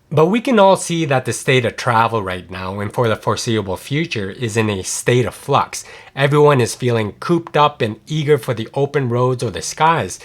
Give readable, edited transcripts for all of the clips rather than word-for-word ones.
But we can all see that the state of travel right now and for the foreseeable future is in a state of flux. Everyone is feeling cooped up and eager for the open roads or the skies.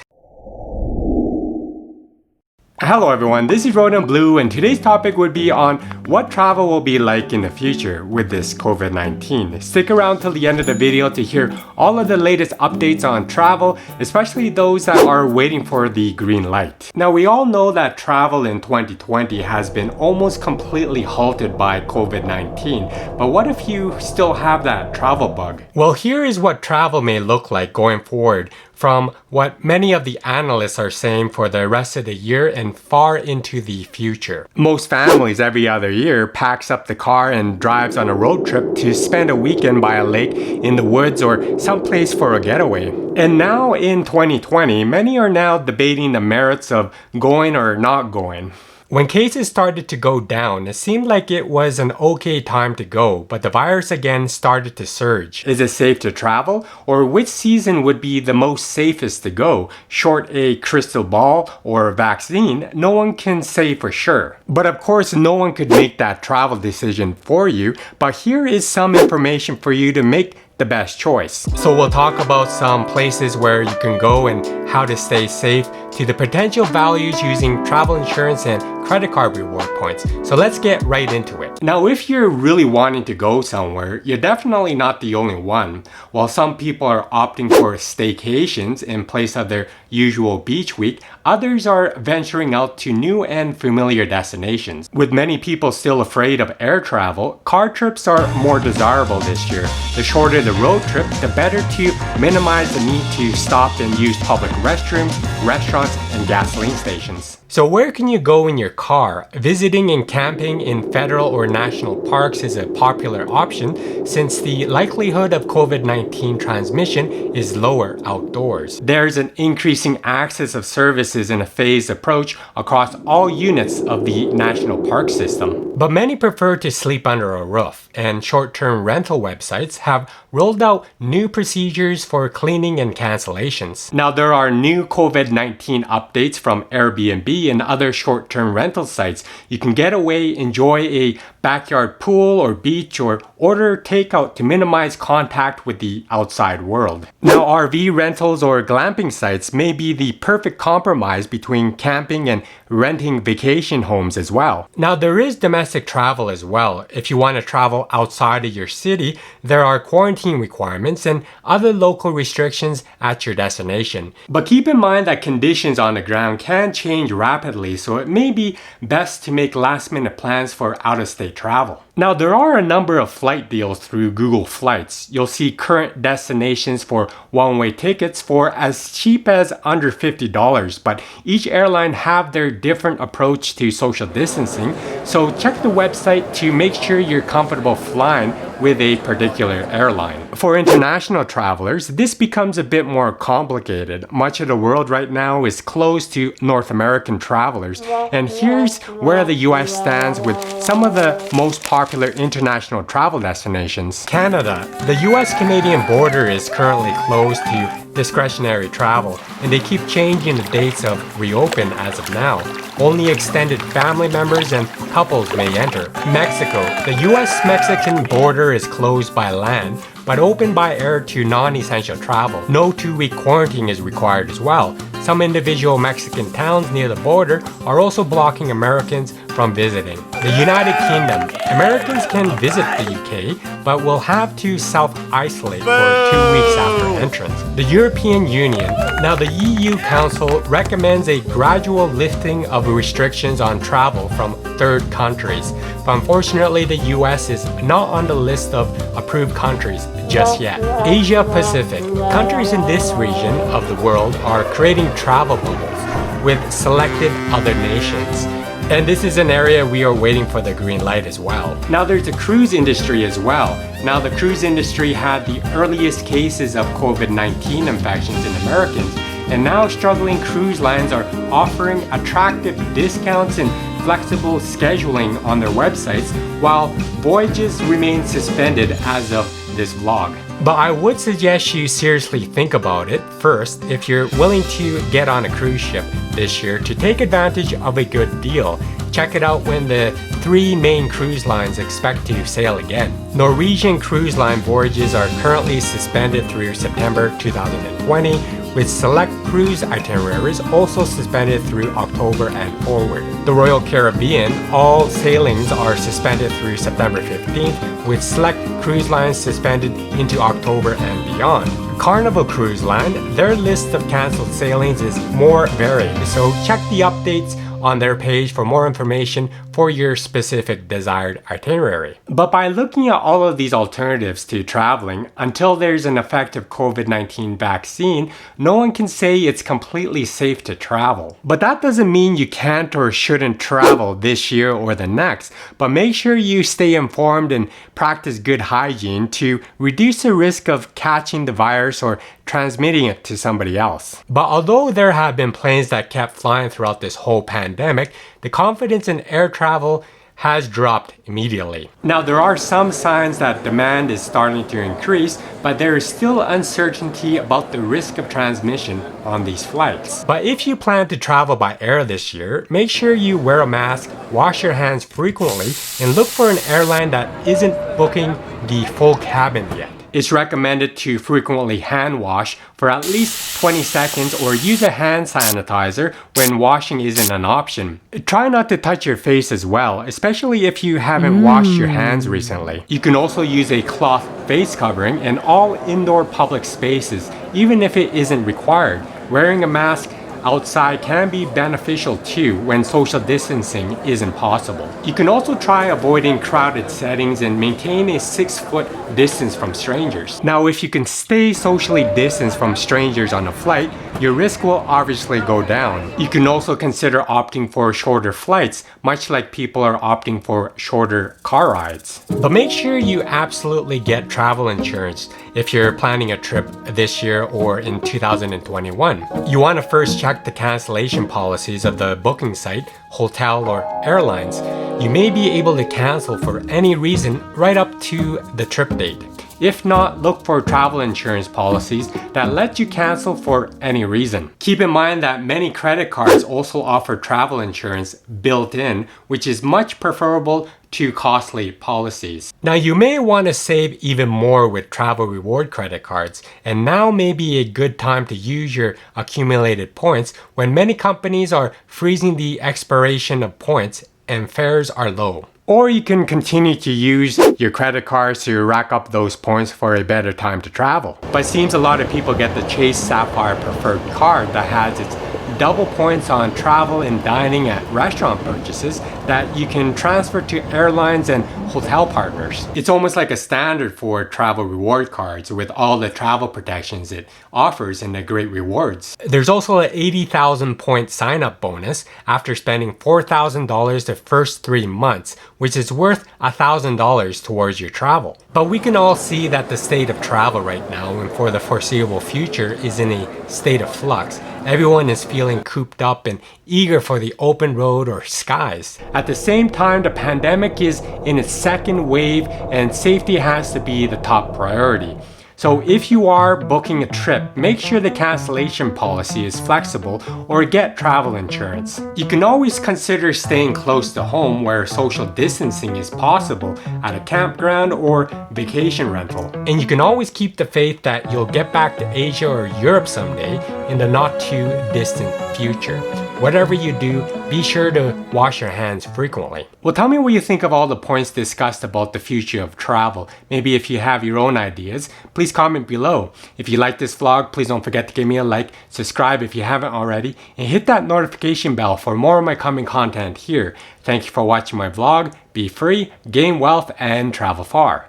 Hello everyone, this is Rodan Blue, and today's topic would be on what travel will be like in the future with this COVID-19. Stick around till the end of the video to hear all of the latest updates on travel, especially those that are waiting for the green light. Now, we all know that travel in 2020 has been almost completely halted by COVID-19, but what if you still have that travel bug? Well, here is what travel may look like going forward from what many of the analysts are saying for the rest of the year and far into the future. Most families every other year packs up the car and drives on a road trip to spend a weekend by a lake, in the woods, or someplace for a getaway. And now in 2020, many are now debating the merits of going or not going. When cases started to go down, it seemed like it was an okay time to go, but the virus again started to surge. Is it safe to travel? Or which season would be the most safest to go? Short a crystal ball or vaccine, no one can say for sure. But of course, no one could make that travel decision for you, but here is some information for you to make the best choice. So we'll talk about some places where you can go and how to stay safe, to the potential values using travel insurance and credit card reward points. So let's get right into it. Now, if you're really wanting to go somewhere, you're definitely not the only one. While some people are opting for staycations in place of their usual beach week, others are venturing out to new and familiar destinations. With many people still afraid of air travel, car trips are more desirable this year. The shorter the road trip, the better to minimize the need to stop and use public restrooms, restaurants, and gasoline stations. So where can you go in your car? Visiting and camping in federal or national parks is a popular option since the likelihood of COVID-19 transmission is lower outdoors. There's an increasing access of services in a phased approach across all units of the national park system. But many prefer to sleep under a roof, and short-term rental websites have rolled out new procedures for cleaning and cancellations. Now, there are new COVID-19 updates from Airbnb and other short-term rental sites. You can get away, enjoy a backyard pool or beach, or order takeout to minimize contact with the outside world. Now, RV rentals or glamping sites may be the perfect compromise between camping and renting vacation homes as well. Now, there is domestic travel as well. If you want to travel outside of your city, there are quarantine requirements and other local restrictions at your destination. But keep in mind that conditions on the ground can change rapidly, so it may be best to make last-minute plans for out-of-state travel. Now, there are a number of flight deals through Google Flights. You'll see current destinations for one-way tickets for as cheap as under $50, but each airline have their different approach to social distancing, so check the website to make sure you're comfortable flying with a particular airline. For international travelers, this becomes a bit more complicated. Much of the world right now is closed to North American travelers, and here's where the US stands with some of the most popular international travel destinations. Canada. The US-Canadian border is currently closed to discretionary travel, and they keep changing the dates of reopen as of now. Only extended family members and couples may enter. Mexico. The US-Mexican border is closed by land, but open by air to non-essential travel. No 2-week quarantine is required as well. Some individual Mexican towns near the border are also blocking Americans from visiting. The United Kingdom. Americans can visit the UK, but will have to self-isolate for 2 weeks after entrance. The European Union. Now, the EU Council recommends a gradual lifting of restrictions on travel from third countries, but unfortunately the US is not on the list of approved countries just yet. Asia Pacific. Countries in this region of the world are creating travel bubbles with selected other nations. And this is an area we are waiting for the green light as well. Now, there's the cruise industry as well. Now, the cruise industry had the earliest cases of COVID-19 infections in Americans, and now struggling cruise lines are offering attractive discounts and flexible scheduling on their websites, while voyages remain suspended as of this vlog. But I would suggest you seriously think about it first if you're willing to get on a cruise ship this year to take advantage of a good deal. Check it out when the 3 main cruise lines expect to sail again. Norwegian Cruise Line voyages are currently suspended through September 2020, with select cruise itineraries also suspended through October and forward. The Royal Caribbean, all sailings are suspended through September 15th, with select cruise lines suspended into October and beyond. Carnival Cruise Line, their list of canceled sailings is more varied, so check the updates on their page for more information for your specific desired itinerary. But by looking at all of these alternatives to traveling, until there's an effective COVID-19 vaccine, no one can say it's completely safe to travel. But that doesn't mean you can't or shouldn't travel this year or the next, but make sure you stay informed and practice good hygiene to reduce the risk of catching the virus or transmitting it to somebody else. But although there have been planes that kept flying throughout this whole pandemic, the confidence in air travel has dropped immediately. Now, there are some signs that demand is starting to increase, but there is still uncertainty about the risk of transmission on these flights. But if you plan to travel by air this year, make sure you wear a mask, wash your hands frequently, and look for an airline that isn't booking the full cabin yet. It's recommended to frequently hand wash for at least 20 seconds or use a hand sanitizer when washing isn't an option. Try not to touch your face as well, especially if you haven't washed your hands recently. You can also use a cloth face covering in all indoor public spaces, even if it isn't required. Wearing a mask outside can be beneficial too when social distancing isn't possible. You can also try avoiding crowded settings and maintain a 6-foot distance from strangers. Now, if you can stay socially distanced from strangers on a flight, your risk will obviously go down. You can also consider opting for shorter flights, much like people are opting for shorter car rides. But make sure you absolutely get travel insurance if you're planning a trip this year or in 2021. You want to first check the cancellation policies of the booking site, hotel, or airlines. You may be able to cancel for any reason right up to the trip date. If not, look for travel insurance policies that let you cancel for any reason. Keep in mind that many credit cards also offer travel insurance built in, which is much preferable to costly policies. Now, you may want to save even more with travel reward credit cards, and now may be a good time to use your accumulated points when many companies are freezing the expiration of points and fares are low. Or you can continue to use your credit cards to rack up those points for a better time to travel. But it seems a lot of people get the Chase Sapphire Preferred card that has its double points on travel and dining at restaurant purchases that you can transfer to airlines and hotel partners. It's almost like a standard for travel reward cards with all the travel protections it offers and the great rewards. There's also an 80,000 point sign-up bonus after spending $4,000 the first 3 months, which is worth $1,000 towards your travel. But we can all see that the state of travel right now and for the foreseeable future is in a state of flux. Everyone is feeling cooped up and eager for the open road or skies. At the same time, the pandemic is in its second wave and safety has to be the top priority. So if you are booking a trip, make sure the cancellation policy is flexible or get travel insurance. You can always consider staying close to home where social distancing is possible at a campground or vacation rental. And you can always keep the faith that you'll get back to Asia or Europe someday in the not too distant future. Whatever you do, be sure to wash your hands frequently. Well, tell me what you think of all the points discussed about the future of travel. Maybe if you have your own ideas, please comment below. If you like this vlog, please don't forget to give me a like, subscribe if you haven't already, and hit that notification bell for more of my coming content here. Thank you for watching my vlog. Be free, gain wealth, and travel far.